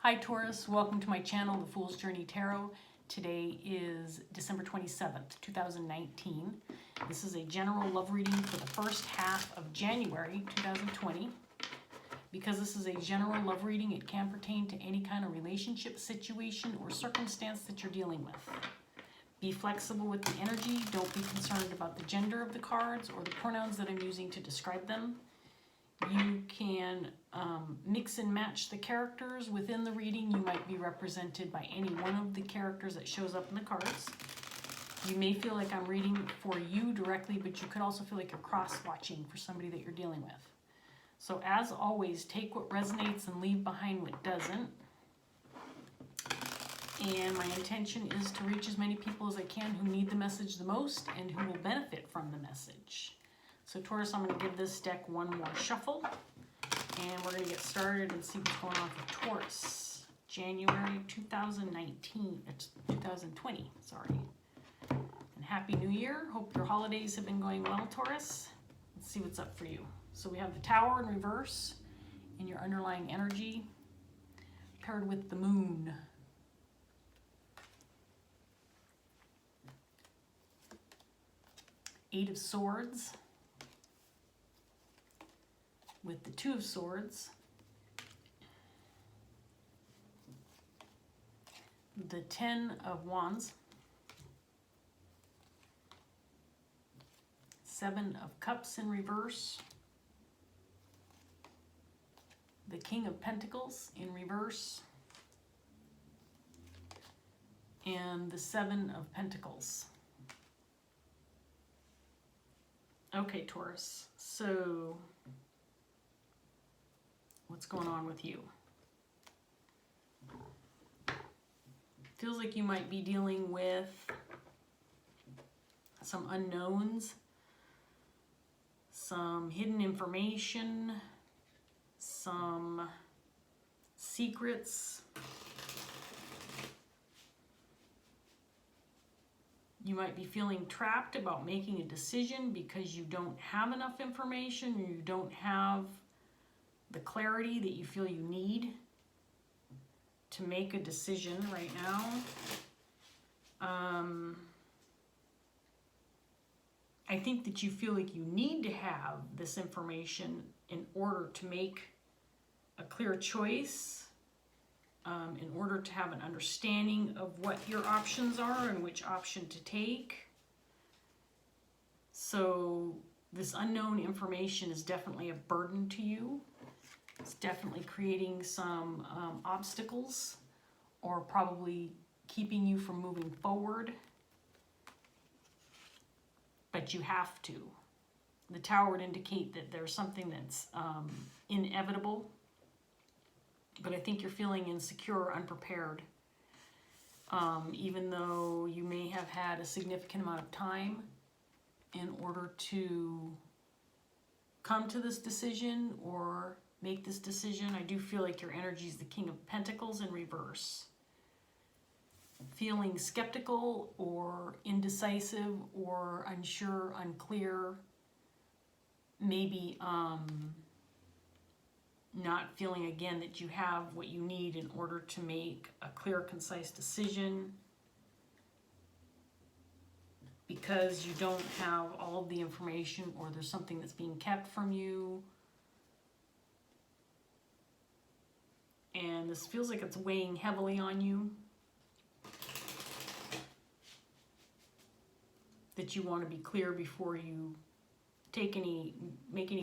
Hi Taurus, welcome to my channel, The Fool's Journey Tarot. Today is December 27th, 2019. This is a general love reading for the first half of January 2020. Because this is a general love reading, it can pertain to any kind of relationship, situation, or circumstance that you're dealing with. Be flexible with the energy. Don't be concerned about the gender of the cards or the pronouns that I'm using to describe them. You can mix and match the characters within the reading. You might be represented by any one of the characters that shows up in the cards. You may feel like I'm reading for you directly, but you could also feel like you're cross-watching for somebody that you're dealing with. So as always, take what resonates and leave behind what doesn't. And my intention is to reach as many people as I can who need the message the most and who will benefit from the message. So Taurus, I'm going to give this deck one more shuffle, and we're going to get started and see what's going on for Taurus. January 2020, sorry. And Happy New Year. Hope your holidays have been going well, Taurus. Let's see what's up for you. So we have the Tower in reverse in your underlying energy, paired with the Moon. Eight of Swords, with the Two of Swords, the Ten of Wands, Seven of Cups in reverse, the King of Pentacles in reverse, and the Seven of Pentacles. Okay, Taurus, so what's going on with you? Feels like you might be dealing with some unknowns, some hidden information, some secrets. You might be feeling trapped about making a decision because you don't have enough information, or you don't have the clarity that you feel you need to make a decision right now. I think that you feel like you need to have this information in order to make a clear choice, in order to have an understanding of what your options are and which option to take. So this unknown information is definitely a burden to you. It's definitely creating some obstacles, or probably keeping you from moving forward. But you have to. The Tower would indicate that there's something that's inevitable. But I think you're feeling insecure or unprepared. Even though you may have had a significant amount of time in order to come to this decision or make this decision. I do feel like your energy is the King of Pentacles in reverse. Feeling skeptical or indecisive or unsure, unclear. Maybe not feeling again that you have what you need in order to make a clear, concise decision, because you don't have all of the information, or there's something that's being kept from you. And this feels like it's weighing heavily on you, that you want to be clear before you make any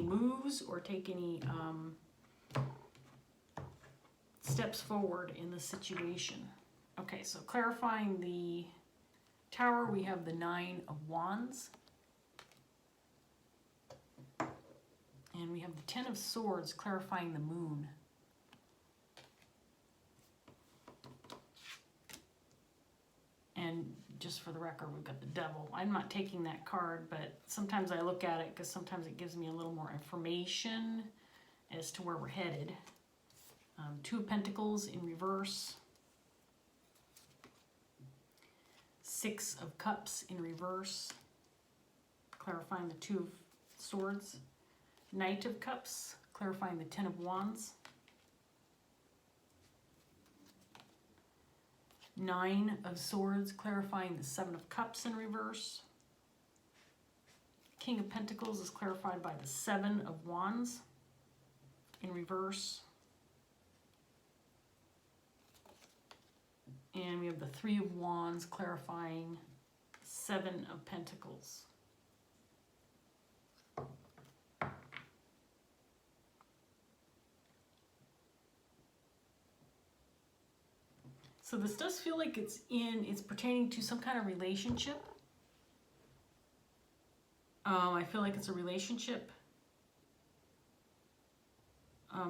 moves or take any steps forward in the situation. Okay, so clarifying the Tower, we have the Nine of Wands. And we have the Ten of Swords clarifying the Moon. And just for the record, we've got the Devil. I'm not taking that card, but sometimes I look at it because sometimes it gives me a little more information as to where we're headed. Two of Pentacles in reverse. Six of Cups in reverse, clarifying the Two of Swords. Knight of Cups, clarifying the Ten of Wands. Nine of Swords, clarifying the Seven of Cups in reverse. King of Pentacles is clarified by the Seven of Wands in reverse. And we have the Three of Wands clarifying Seven of Pentacles. So this does feel like it's pertaining to some kind of relationship. I feel like it's a relationship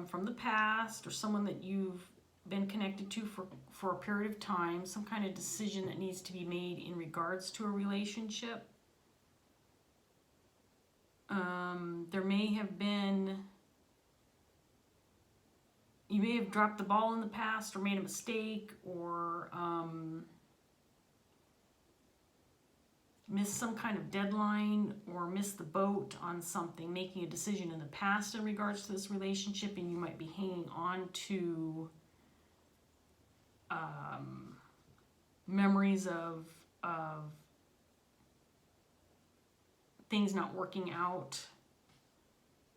from the past, or someone that you've been connected to for a period of time, some kind of decision that needs to be made in regards to a relationship. There may have been, you may have dropped the ball in the past or made a mistake, or missed some kind of deadline, or missed the boat on something, making a decision in the past in regards to this relationship, and you might be hanging on to memories of things not working out,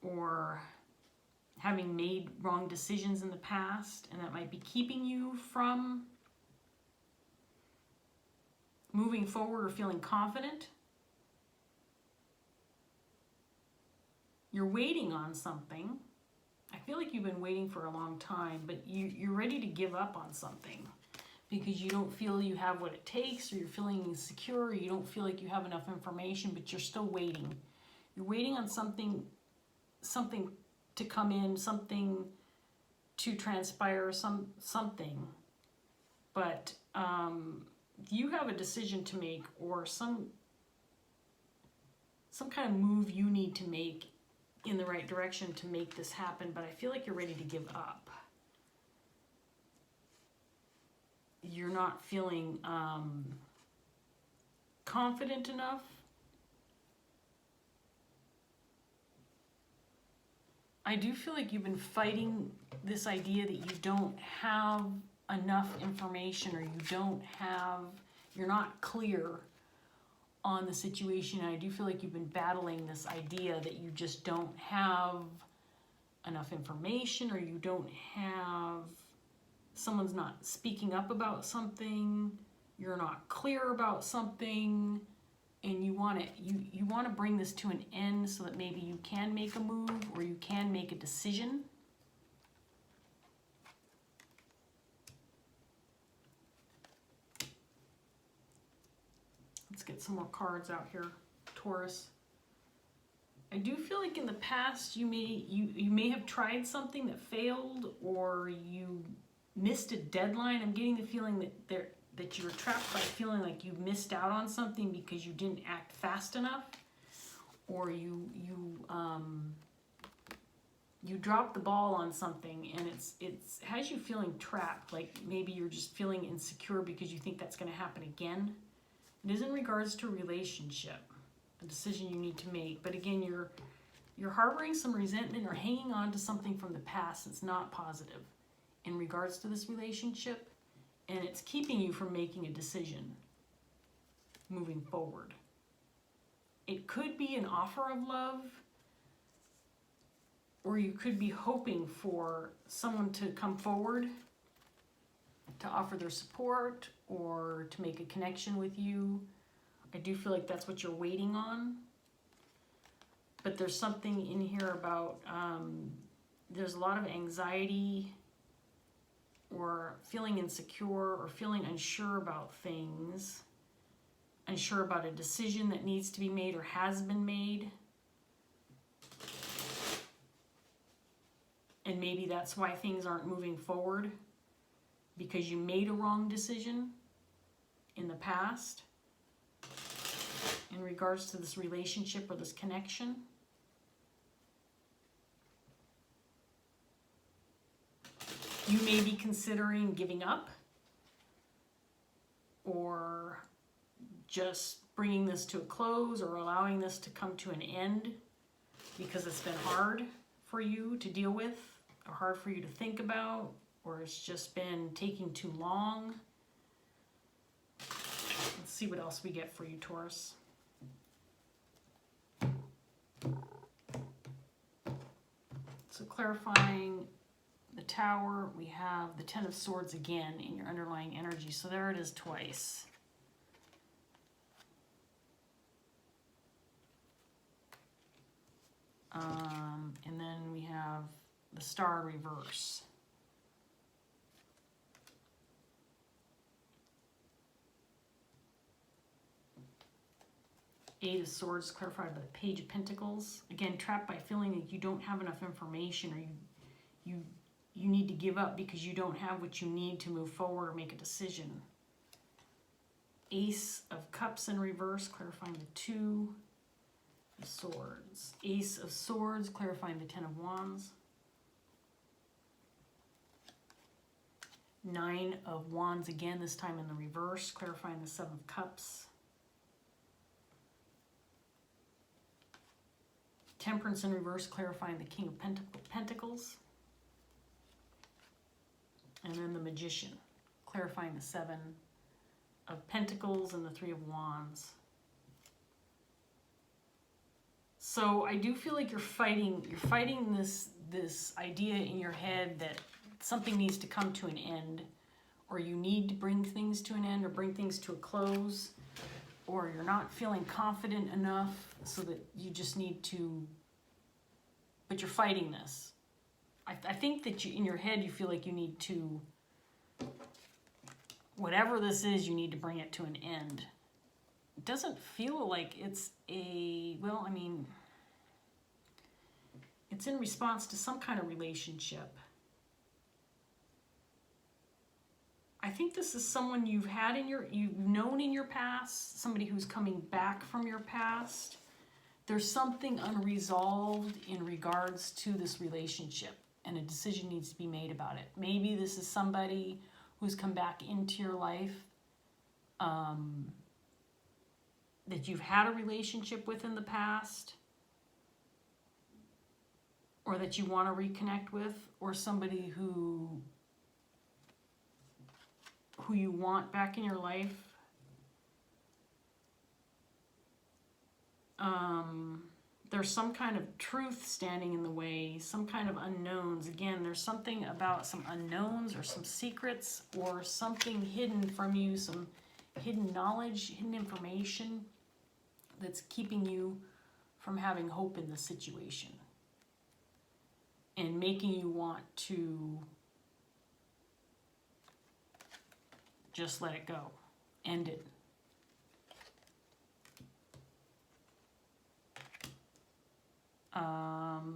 or having made wrong decisions in the past, and that might be keeping you from moving forward or feeling confident. You're waiting on something. I feel like you've been waiting for a long time, but you're ready to give up on something because you don't feel you have what it takes, or you're feeling insecure, or you don't feel like you have enough information, but you're still waiting. You're waiting on something to come in, something to transpire, something. But you have a decision to make, or some kind of move you need to make in the right direction to make this happen, but I feel like you're ready to give up. You're not feeling confident enough. I do feel like you've been fighting this idea that you don't have enough information, or you're not clear on the situation. And I do feel like you've been battling this idea that you just don't have enough information, or you don't have, someone's not speaking up about something, you're not clear about something, and you want to bring this to an end so that maybe you can make a move, or you can make a decision. Let's get some more cards out here, Taurus. I do feel like in the past you may have tried something that failed, or you missed a deadline. I'm getting the feeling that you were trapped by feeling like you missed out on something because you didn't act fast enough, or you dropped the ball on something, and it has you feeling trapped. Like maybe you're just feeling insecure because you think that's going to happen again. It is in regards to a relationship, a decision you need to make. But again, you're harboring some resentment or hanging on to something from the past that's not positive in regards to this relationship, and it's keeping you from making a decision moving forward. It could be an offer of love, or you could be hoping for someone to come forward to offer their support or to make a connection with you. I do feel like that's what you're waiting on. But there's something in here about, there's a lot of anxiety, or feeling insecure, or feeling unsure about things, unsure about a decision that needs to be made or has been made. And maybe that's why things aren't moving forward, because you made a wrong decision in the past in regards to this relationship or this connection. You may be considering giving up, or just bringing this to a close, or allowing this to come to an end because it's been hard for you to deal with, or hard for you to think about, or it's just been taking too long. Let's see what else we get for you, Taurus. So clarifying the Tower, we have the Ten of Swords again in your underlying energy. So there it is twice. And then we have the Star in reverse. Eight of Swords clarified by the Page of Pentacles. Again, trapped by feeling that you don't have enough information, or you need to give up because you don't have what you need to move forward or make a decision. Ace of Cups in reverse, clarifying the Two of Swords. Ace of Swords, clarifying the Ten of Wands. Nine of Wands again, this time in the reverse, clarifying the Seven of Cups. Temperance in reverse, clarifying the King of Pentacles. And then the Magician, clarifying the Seven of Pentacles and the Three of Wands. So I do feel like you're fighting this idea in your head that something needs to come to an end, or you need to bring things to an end or bring things to a close, or you're not feeling confident enough so that you just need to, but you're fighting this. I think that in your head you feel like you need to, whatever this is, you need to bring it to an end. It doesn't feel like it's a, well, I mean, it's in response to some kind of relationship. I think this is someone you've known in your past, somebody who's coming back from your past. There's something unresolved in regards to this relationship, and a decision needs to be made about it. Maybe this is somebody who's come back into your life that you've had a relationship with in the past, or that you want to reconnect with, or somebody who you want back in your life. There's some kind of truth standing in the way, some kind of unknowns. Again, there's something about some unknowns or some secrets or something hidden from you, some hidden knowledge, hidden information that's keeping you from having hope in the situation and making you want to just let it go, end it.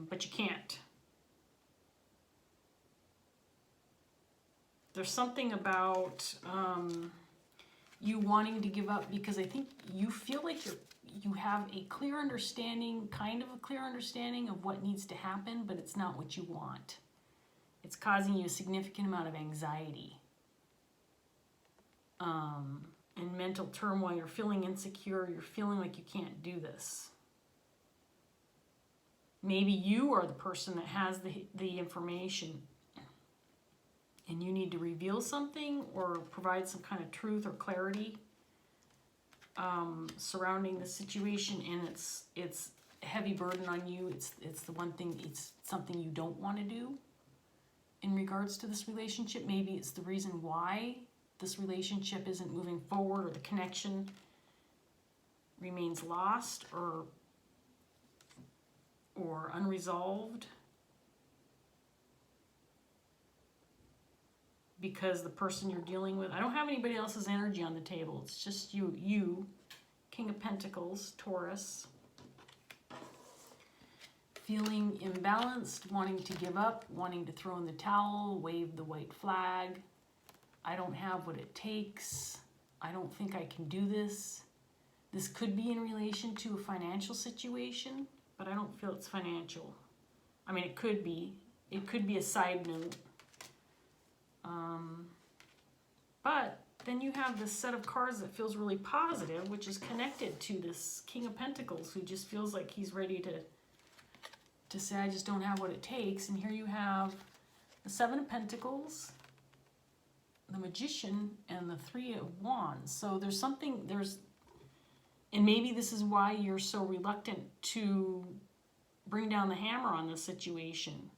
But you can't. There's something about you wanting to give up, because I think you feel like you have a clear understanding, kind of a clear understanding of what needs to happen, but it's not what you want. It's causing you a significant amount of anxiety and mental turmoil. You're feeling insecure. You're feeling like you can't do this. Maybe you are the person that has the information and you need to reveal something or provide some kind of truth or clarity surrounding the situation, and it's a heavy burden on you. It's the one thing, it's something you don't want to do in regards to this relationship. Maybe it's the reason why this relationship isn't moving forward, or the connection remains lost or unresolved because the person you're dealing with, I don't have anybody else's energy on the table. It's just you, King of Pentacles, Taurus, feeling imbalanced, wanting to give up, wanting to throw in the towel, wave the white flag. I don't have what it takes. I don't think I can do this. This could be in relation to a financial situation, but I don't feel it's financial. I mean, it could be. It could be a side note. But then you have this set of cards that feels really positive, which is connected to this King of Pentacles, who just feels like he's ready to say, I just don't have what it takes. And here you have the Seven of Pentacles, the the Magician and the Three of Wands. So there's something, and maybe this is why you're so reluctant to bring down the hammer on this situation.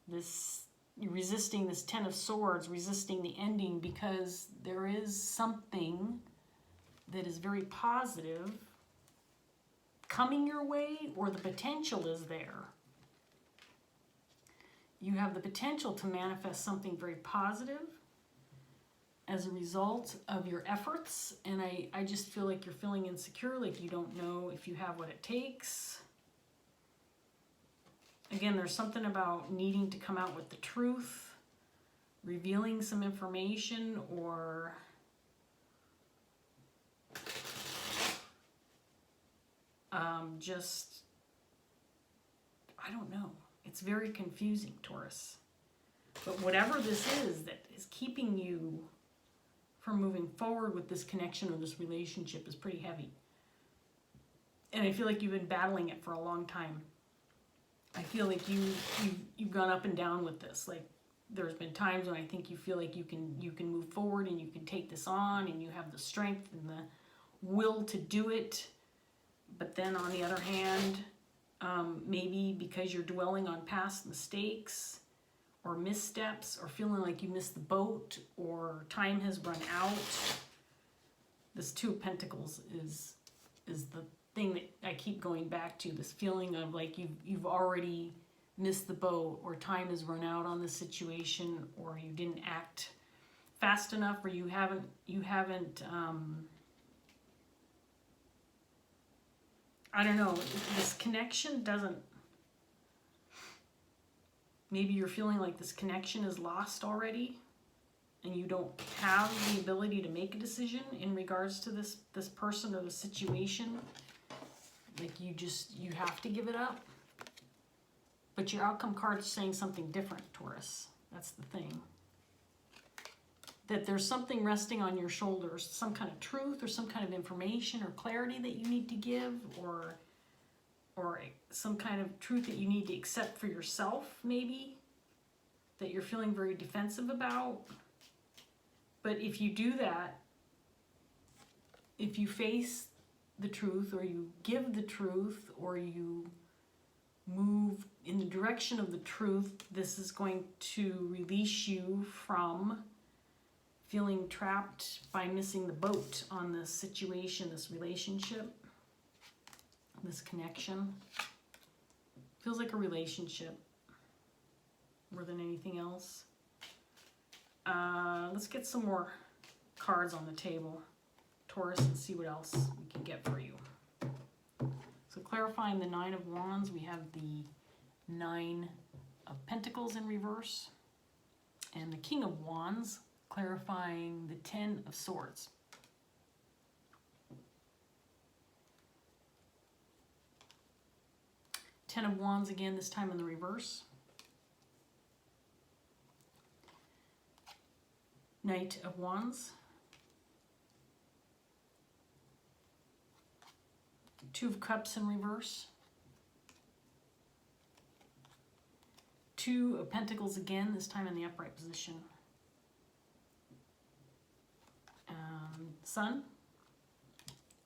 You're resisting this Ten of Swords, resisting the ending, because there is something that is very positive coming your way, or the potential is there. You have the potential to manifest something very positive as a result of your efforts, and I just feel like you're feeling insecure, like you don't know if you have what it takes. Again, there's something about needing to come out with the truth, revealing some information, or I don't know. It's very confusing, Taurus. But whatever this is that is keeping you from moving forward with this connection or this relationship is pretty heavy. And I feel like you've been battling it for a long time. I feel like you've gone up and down with this. Like, there's been times when I think you feel like you can move forward and you can take this on and you have the strength and the will to do it. But then on the other hand, maybe because you're dwelling on past mistakes or missteps, or feeling like you missed the boat, or time has run out. This Two of Pentacles is the thing that I keep going back to, this feeling of like you've already missed the boat, or time has run out on this situation, or you didn't act fast enough, or you haven't I don't know, this connection doesn't, maybe you're feeling like this connection is lost already, and you don't have the ability to make a decision in regards to this person or the situation. Like you have to give it up. But your outcome card is saying something different, Taurus. That's the thing. That there's something resting on your shoulders, some kind of truth or some kind of information or clarity that you need to give, or some kind of truth that you need to accept for yourself, maybe, that you're feeling very defensive about. But if you do that, if you face the truth, or you give the truth, or you move in the direction of the truth, this is going to release you from feeling trapped by missing the boat on this situation, this relationship, this connection. Feels like a relationship more than anything else. Let's get some more cards on the table, Taurus, and see what else we can get for you. So clarifying the Nine of Wands, we have the Nine of Pentacles in reverse, and the King of Wands, clarifying the Ten of Swords. Ten of Wands again, this time in the reverse. Knight of Wands. Two of Cups in reverse. Two of Pentacles again, this time in the upright position. Sun.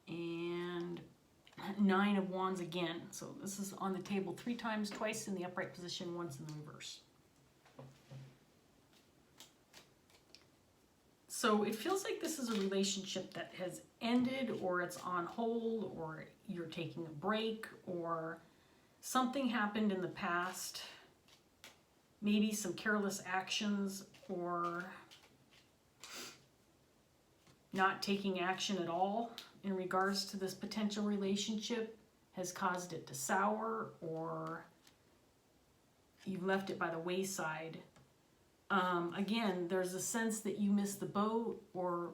And Nine of Wands again. So this is on the table 3 times, twice in the upright position, once in the reverse. So it feels like this is a relationship that has ended, or it's on hold, or you're taking a break, or something happened in the past. Maybe some careless actions, or not taking action at all in regards to this potential relationship has caused it to sour, or you've left it by the wayside. Again, there's a sense that you missed the boat, or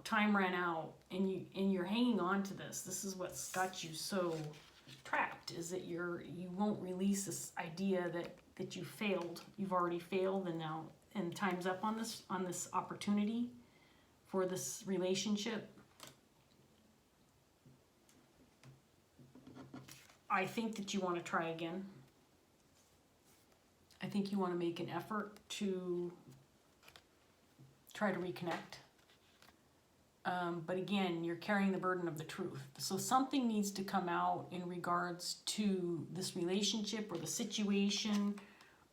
time ran out, and you're hanging on to this. This is what's got you so trapped, is that you won't release this idea that you failed. You've already failed, and time's up on this opportunity for this relationship. I think that you want to try again. I think you want to make an effort to try to reconnect. But again, you're carrying the burden of the truth. So something needs to come out in regards to this relationship or the situation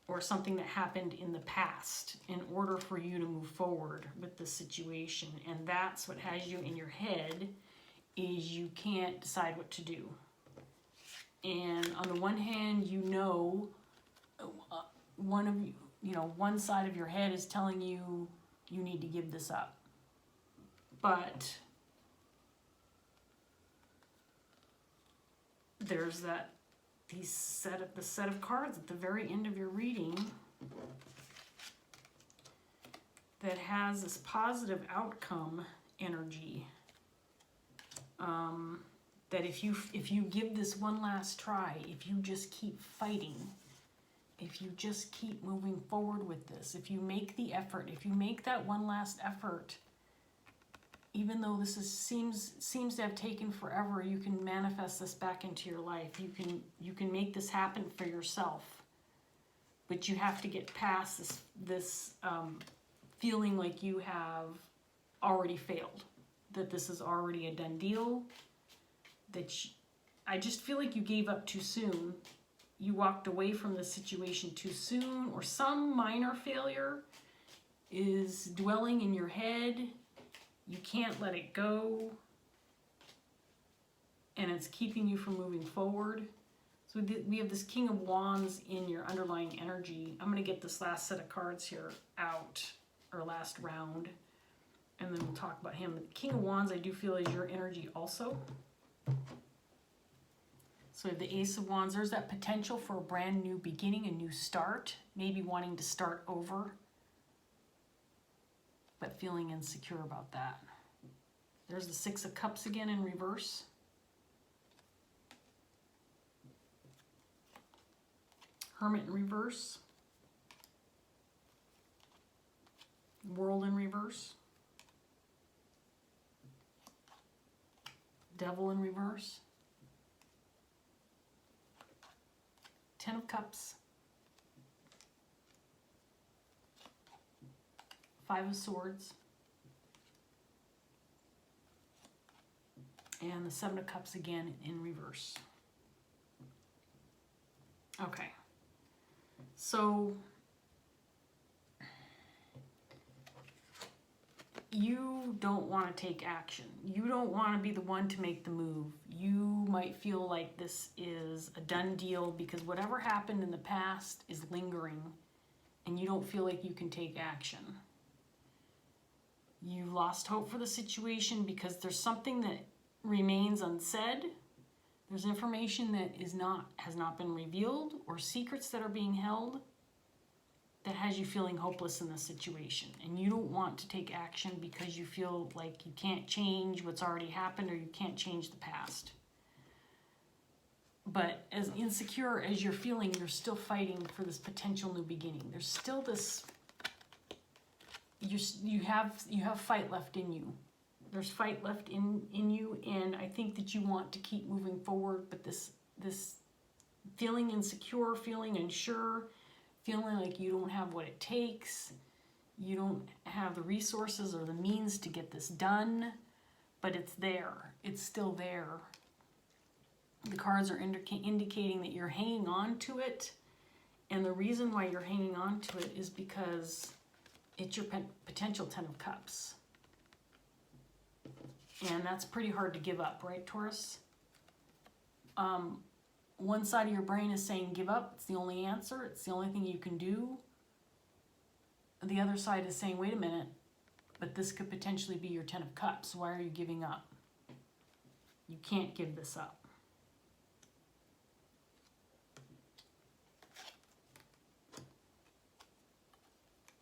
or something that happened in the past in order for you to move forward with the situation. And that's what has you in your head, is you can't decide what to do. And on the one hand, you know, one side of your head is telling you you need to give this up. But there's the set of cards at the very end of your reading that has this positive outcome energy. That if you give this one last try, if you just keep fighting, if you just keep moving forward with this, if you make the effort, if you make that one last effort, even though this seems to have taken forever, you can manifest this back into your life. You can make this happen for yourself. But you have to get past this feeling like you have already failed, that this is already a done deal, that I just feel like you gave up too soon. You walked away from the situation too soon, or some minor failure is dwelling in your head. You can't let it go, and it's keeping you from moving forward. So we have this King of Wands in your underlying energy. I'm going to get this last set of cards here out, or last round, and then we'll talk about him. The King of Wands, I do feel, is your energy also. So we have the Ace of Wands. There's that potential for a brand new beginning, a new start, maybe wanting to start over, but feeling insecure about that. There's the Six of Cups again in reverse. Hermit in reverse. World in reverse. Devil in reverse. Ten of Cups. Five of Swords. And the Seven of Cups again in reverse. Okay. So you don't want to take action. You don't want to be the one to make the move. You might feel like this is a done deal because whatever happened in the past is lingering and you don't feel like you can take action. You lost hope for the situation because there's something that remains unsaid. There's information that has not been revealed, or secrets that are being held that has you feeling hopeless in this situation. And you don't want to take action because you feel like you can't change what's already happened, or you can't change the past. But as insecure as you're feeling, you're still fighting for this potential new beginning. There's still this, you have fight left in you. There's fight left in you, and I think that you want to keep moving forward, but this feeling insecure, feeling unsure, feeling like you don't have what it takes, you don't have the resources or the means to get this done, but it's there. It's still there. The cards are indicating that you're hanging on to it, and the reason why you're hanging on to it is because it's your potential Ten of Cups. And that's pretty hard to give up, right, Taurus? One side of your brain is saying give up. It's the only answer. It's the only thing you can do. The other side is saying, wait a minute, but this could potentially be your Ten of Cups. Why are you giving up? You can't give this up.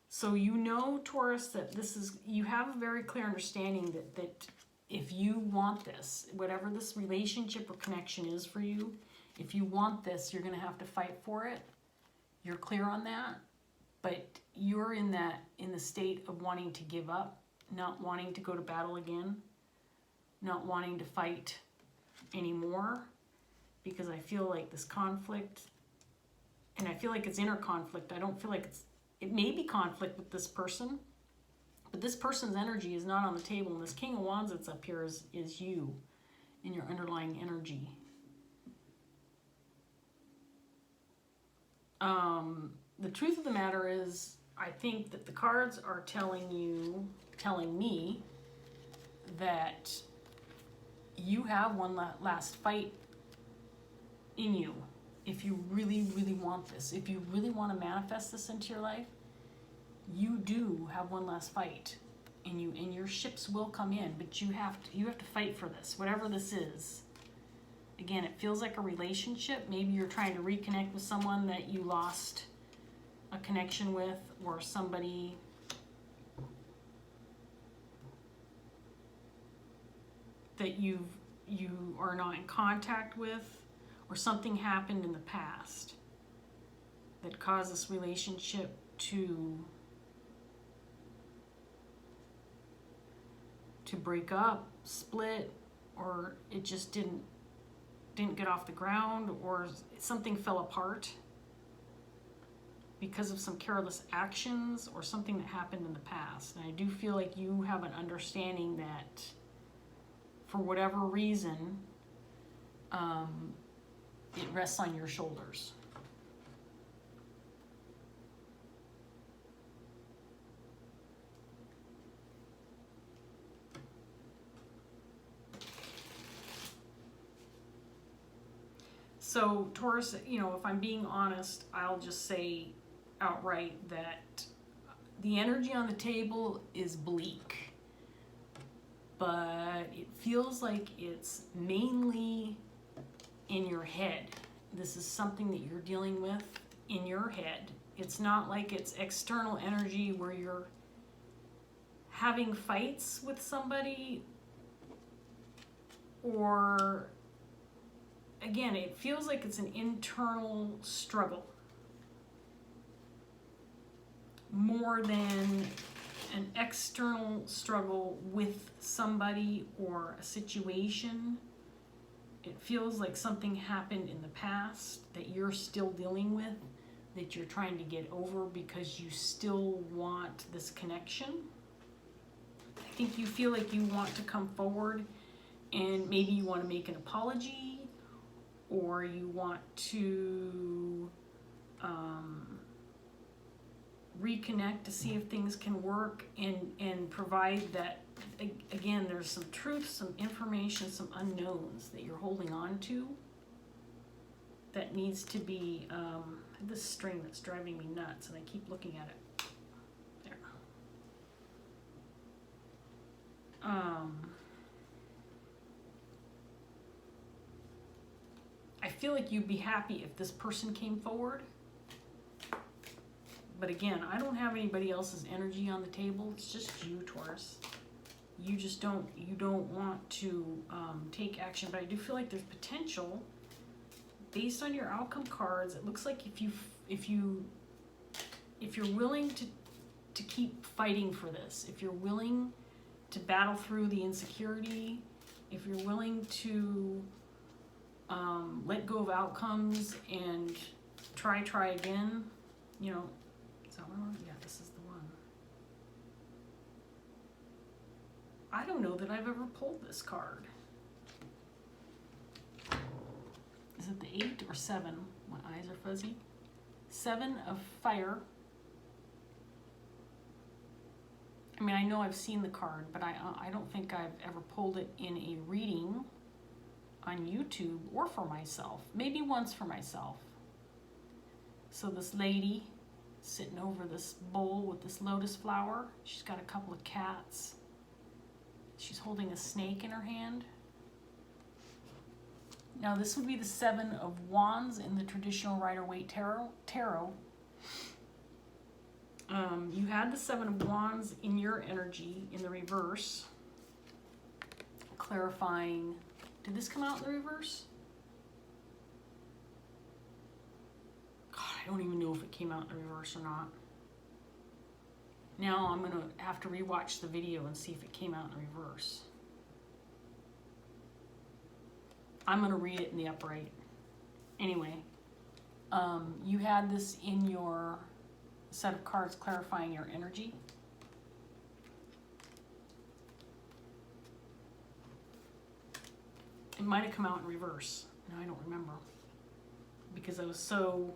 So you know, Taurus, that this is, you have a very clear understanding that if you want this, whatever this relationship or connection is for you, if you want this, you're going to have to fight for it. You're clear on that, but you're in the state of wanting to give up, not wanting to go to battle again, not wanting to fight anymore, because I feel like this conflict, and I feel like it's inner conflict. I don't feel like it may be conflict with this person, But this person's energy is not on the table, and this King of Wands that's up here is you in your underlying energy. The truth of the matter is, I think that the cards are telling me that you have one last fight in you. If you really, really want this, if you really want to manifest this into your life, you do have one last fight in you, and your ships will come in, but you have to fight for this, whatever this is. Again, it feels like a relationship. Maybe you're trying to reconnect with someone that you lost a connection with, or somebody that you are not in contact with, or something happened in the past that caused this relationship to break up, split, or it just didn't get off the ground, or something fell apart because of some careless actions or something that happened in the past. And I do feel like you have an understanding that for whatever reason, it rests on your shoulders. So Taurus, if I'm being honest, I'll just say outright that the energy on the table is bleak, but it feels like it's mainly in your head. This is something that you're dealing with in your head. It's not like it's external energy where you're having fights with somebody, or again, it feels like it's an internal struggle more than an external struggle with somebody or a situation. It feels like something happened in the past that you're still dealing with, that you're trying to get over because you still want this connection. I think you feel like you want to come forward, and maybe you want to make an apology, or you want to reconnect to see if things can work, and provide that, again, there's some truth, some information, some unknowns that you're holding on to that needs to be, this string that's driving me nuts, and I keep looking at it. There. I feel like you'd be happy if this person came forward. But again, I don't have anybody else's energy on the table. It's just you, Taurus. You just don't want to take action. But I do feel like there's potential based on your outcome cards. It looks like if you're willing to keep fighting for this, if you're willing to battle through the insecurity, if you're willing to let go of outcomes and try again, is that one? Yeah, this is the one. I don't know that I've ever pulled this card. Is it the 8 or 7? My eyes are fuzzy. 7 of fire. I mean, I know I've seen the card, but I don't think I've ever pulled it in a reading on YouTube or for myself. Maybe once for myself. So this lady sitting over this bowl with this lotus flower. She's got a couple of cats. She's holding a snake in her hand. Now this would be the 7 of Wands in the traditional Rider-Waite tarot. You had the 7 of Wands in your energy in the reverse, clarifying. Did this come out in the reverse? God, I don't even know if it came out in the reverse or not. Now I'm going to have to rewatch the video and see if it came out in the reverse. I'm going to read it in the upright. Anyway, you had this in your set of cards clarifying your energy. It might have come out in reverse. No, I don't remember. Because I was so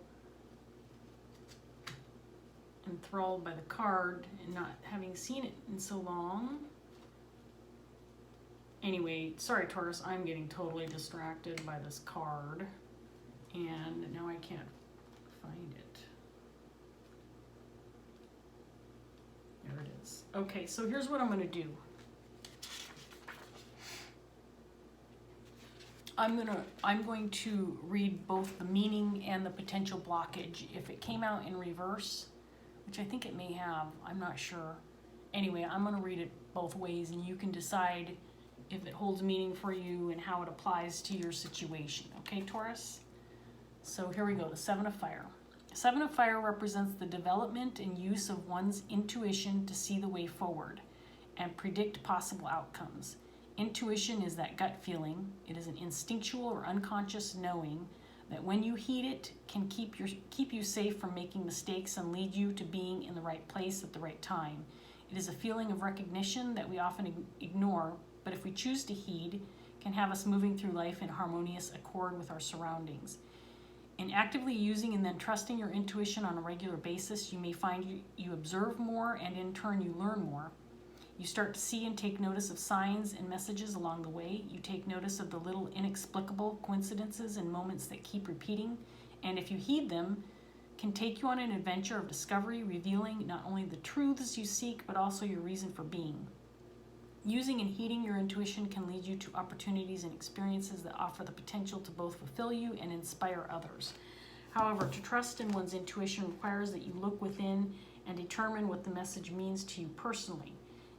enthralled by the card and not having seen it in so long. Anyway, sorry Taurus, I'm getting totally distracted by this card. And now I can't find it. There it is. Okay, so here's what I'm going to do. I'm going to read both the meaning and the potential blockage. If it came out in reverse, which I think it may have, I'm not sure. Anyway, I'm going to read it both ways, and you can decide if it holds meaning for you and how it applies to your situation. Okay, Taurus? So here we go, the Seven of Fire. Seven of Fire represents the development and use of one's intuition to see the way forward and predict possible outcomes. Intuition is that gut feeling. It is an instinctual or unconscious knowing that when you heed it can keep you safe from making mistakes and lead you to being in the right place at the right time. It is a feeling of recognition that we often ignore, but if we choose to heed, can have us moving through life in harmonious accord with our surroundings. In actively using and then trusting your intuition on a regular basis, you may find you observe more, and in turn you learn more. You start to see and take notice of signs and messages along the way. You take notice of the little inexplicable coincidences and moments that keep repeating, and if you heed them, can take you on an adventure of discovery, revealing not only the truths you seek, but also your reason for being. Using and heeding your intuition can lead you to opportunities and experiences that offer the potential to both fulfill you and inspire others. However, to trust in one's intuition requires that you look within and determine what the message means to you personally.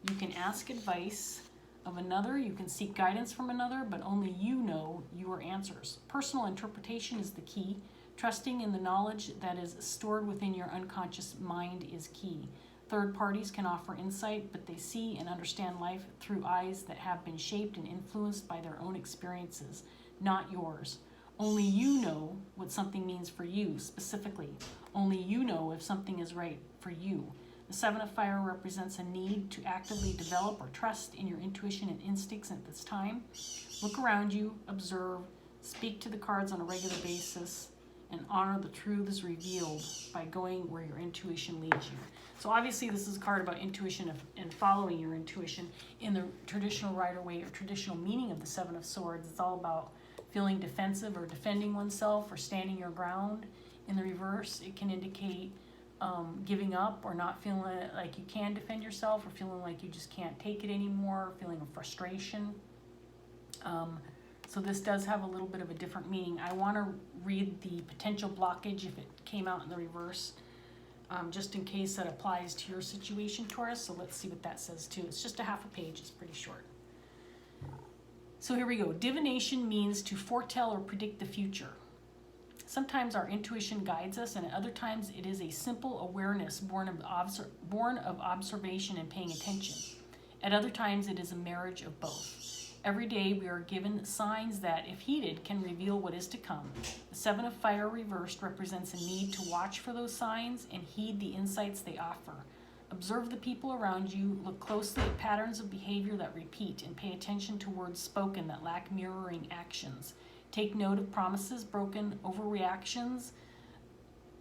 You can ask advice of another, you can seek guidance from another, but only you know your answers. Personal interpretation is the key. Trusting in the knowledge that is stored within your unconscious mind is key. Third parties can offer insight, but they see and understand life through eyes that have been shaped and influenced by their own experiences, not yours. Only you know what something means for you specifically. Only you know if something is right for you. The Seven of Fire represents a need to actively develop or trust in your intuition and instincts at this time. Look around you, observe, speak to the cards on a regular basis, and honor the truths revealed by going where your intuition leads you. So obviously this is a card about intuition and following your intuition. In the traditional Rider-Waite or traditional meaning of the Seven of Swords, it's all about feeling defensive or defending oneself or standing your ground. In the reverse, it can indicate giving up or not feeling like you can defend yourself, or feeling like you just can't take it anymore, feeling of frustration. So this does have a little bit of a different meaning. I want to read the potential blockage if it came out in the reverse, just in case that applies to your situation, Taurus. So let's see what that says too. It's just a half a page. It's pretty short. So here we go. Divination means to foretell or predict the future. Sometimes our intuition guides us, and at other times it is a simple awareness born of observation and paying attention. At other times it is a marriage of both. Every day we are given signs that, if heeded, can reveal what is to come. The Seven of Fire reversed represents a need to watch for those signs and heed the insights they offer. Observe the people around you, look closely at patterns of behavior that repeat, and pay attention to words spoken that lack mirroring actions. Take note of promises broken, overreactions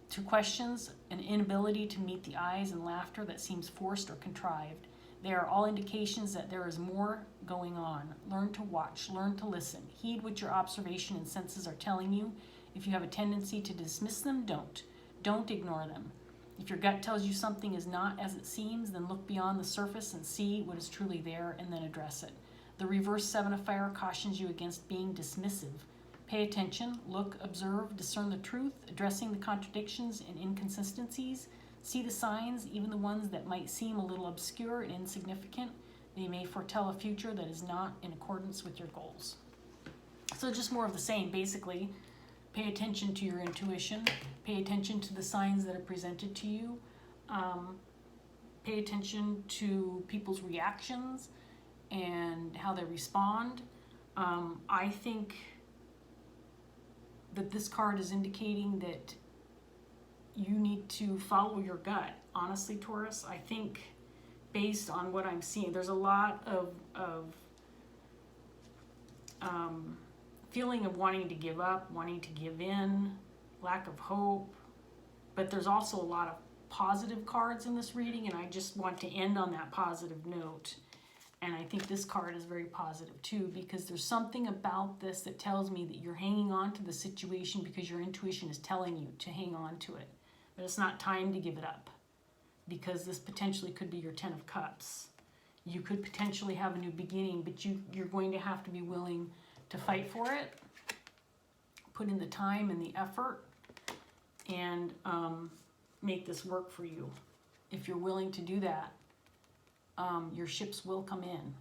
to questions, an inability to meet the eyes, and laughter that seems forced or contrived. They are all indications that there is more going on. Learn to watch, learn to listen. Heed what your observation and senses are telling you. If you have a tendency to dismiss them, don't. Don't ignore them. If your gut tells you something is not as it seems, then look beyond the surface and see what is truly there and then address it. The reverse Seven of Fire cautions you against being dismissive. Pay attention, look, observe, discern the truth, addressing the contradictions and inconsistencies. See the signs, even the ones that might seem a little obscure and insignificant. They may foretell a future that is not in accordance with your goals. So just more of the same, basically. Pay attention to your intuition. Pay attention to the signs that are presented to you. Pay attention to people's reactions and how they respond. I think that this card is indicating that you need to follow your gut. Honestly, Taurus, I think based on what I'm seeing, there's a lot of feeling of wanting to give up, wanting to give in, lack of hope. But there's also a lot of positive cards in this reading, and I just want to end on that positive note. And I think this card is very positive too, because there's something about this that tells me that you're hanging on to the situation because your intuition is telling you to hang on to it. But it's not time to give it up, because this potentially could be your 10 of Cups. You could potentially have a new beginning, but you're going to have to be willing to fight for it, put in the time and the effort, and make this work for you. If you're willing to do that, your ships will come in.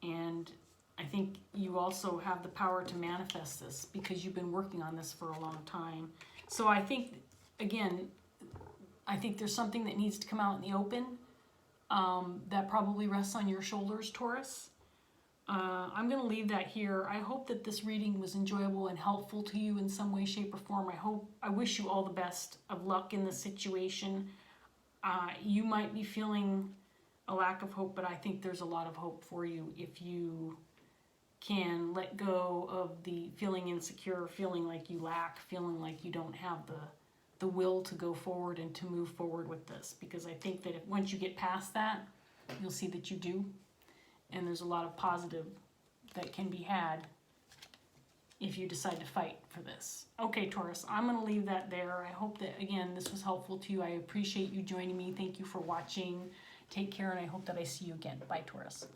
And I think you also have the power to manifest this because you've been working on this for a long time. So I think, again, I think there's something that needs to come out in the open that probably rests on your shoulders, Taurus. I'm going to leave that here. I hope that this reading was enjoyable and helpful to you in some way, shape, or form. I wish you all the best of luck in this situation. You might be feeling a lack of hope, but I think there's a lot of hope for you if you can let go of the feeling insecure, feeling like you lack, feeling like you don't have the will to go forward and to move forward with this. Because I think that once you get past that, you'll see that you do. And there's a lot of positive that can be had if you decide to fight for this. Okay, Taurus, I'm going to leave that there. I hope that, again, this was helpful to you. I appreciate you joining me. Thank you for watching. Take care, and I hope that I see you again. Bye, Taurus.